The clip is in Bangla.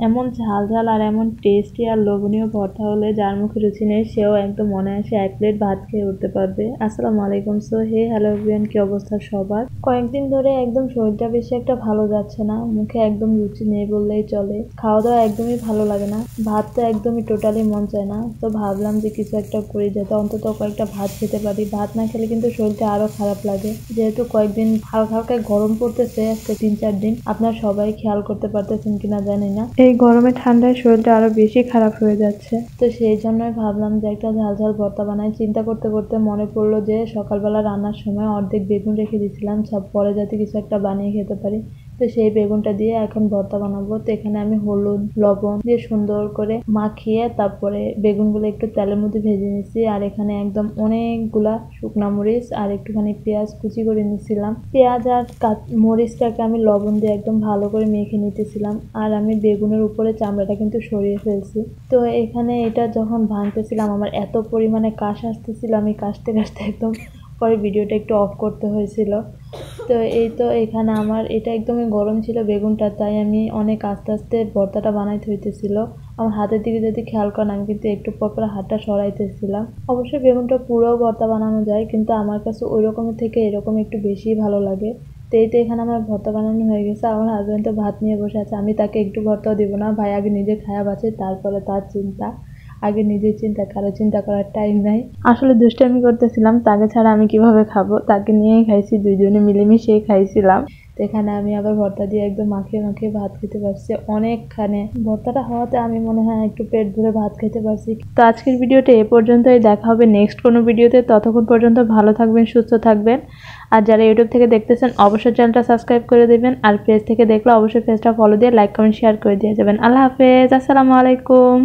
এমন ঝাল ঝাল আর এমন টেস্টি আর লোভনীয় ভর্তা হলে যার মুখে রুচি নেই সেও একদম অনায়াসে 1 প্লেট ভাত খেয়ে উঠতে পারবে। আসসালামু আলাইকুম। সো হে হ্যালো এভরিওয়ান, কি অবস্থা সবার? কয়েকদিন ধরে একদম শরীরটা বেশি একটা ভালো যাচ্ছে না, মুখে একদম রুচি নেই বললেই চলে। খাওয়া দাওয়া একদমই ভালো লাগে না, ভাত তো একদমই টোটালি মন চায় না। তো ভাবলাম যে কিছু একটা করি যাতে অন্তত কয়েকটা ভাত খেতে পারি। ভাত না খেলে কিন্তু শরীরটা আরো খারাপ লাগে, যেহেতু কয়েকদিন হালকা হালকা গরম পড়তেছে আজকে 3-4 দিন। আপনারা সবাই খেয়াল করতে পারতেছেন কিনা জানি না, এই গরমে ঠান্ডায় শরীরটা আরো বেশি খারাপ হয়ে যাচ্ছে। তো সেই জন্যই ভাবলাম যে একটা ঝাল ঝাল ভর্তা বানাই। চিন্তা করতে করতে মনে পড়লো যে সকালবেলা রান্নার সময় অর্ধেক বেগুন রেখে দিয়েছিলাম, সব পরে যাতে কিছু একটা বানিয়ে খেতে পারি। তো সেই বেগুনটা দিয়ে এখন ভর্তা বানাবো। তো এখানে আমি হলুদ লবণ দিয়ে সুন্দর করে মাখিয়ে তারপরে বেগুনগুলো একটু তেলের মধ্যে ভেজে নিচ্ছি। আর এখানে একদম অনেকগুলা শুকনা মরিচ আর একটুখানি পেঁয়াজ কুচি করে নিচ্ছিলাম। পেঁয়াজ আর মরিচটাকে আমি লবণ দিয়ে একদম ভালো করে মেখে নিতেছিলাম। আর আমি বেগুনের উপরে চামড়াটা কিন্তু সরিয়ে ফেলছি। তো এখানে এটা যখন ভাঙতেছিলাম আমার এত পরিমাণে কাশ আসতেছিল, আমি কাশতে কাশতে একদম পরে ভিডিওটা একটু অফ করতে হয়েছিল। তো এই তো এখানে আমার এটা একদমই গরম ছিল বেগুনটা, তাই আমি অনেক আস্তে আস্তে ভর্তাটা বানাইতে হইতেছিল। আমার হাতের দিকে যদি খেয়াল করেন আমি কিন্তু একটু পর পর হাতটা সরাইতেছিলাম। অবশ্যই বেগুনটা পুরো ভর্তা বানানো যায়, কিন্তু আমার কাছে ওই রকমের থেকে এরকম একটু বেশি ভালো লাগে। তো এই তো এখানে আমার ভর্তা বানানো হয়ে গেছে। আমার হাজব্যান্ড তো ভাত নিয়ে বসে আছে, আমি তাকে একটু ভর্তাও দিব না। ভাই আগে নিজে খায়া বাঁচে, তারপরে তার চিন্তা। আগে নিজের চিন্তা, কারো চিন্তা করার টাইম নাই। আসলে দুষ্টামি করতেছিলাম, তাকে ছাড়া আমি কিভাবে খাবো, তাকে নিয়েই খাইছি, দুইজনে মিলেমিশেই খাইছিলাম। তো এখানে আমি আবার ভর্তা দিয়ে একদম মাখিয়ে মাখিয়ে ভাত খেতে পারছি অনেকখানে। ভর্তাটা হওয়াতে আমি মনে হয় একটু পেট ভরে ভাত খেতে পারছি। তো আজকের ভিডিওটা এ পর্যন্তই, দেখা হবে নেক্সট কোনো ভিডিওতে। ততক্ষণ পর্যন্ত ভালো থাকবেন, সুস্থ থাকবেন। আর যারা ইউটিউব থেকে দেখতেছেন অবশ্যই চ্যানেলটা সাবস্ক্রাইব করে দেবেন, আর পেজ থেকে দেখলে অবশ্যই পেজটা ফলো দিয়ে লাইক কমেন্ট শেয়ার করে দিয়ে যাবেন। আল্লাহ হাফেজ, আসসালামু আলাইকুম।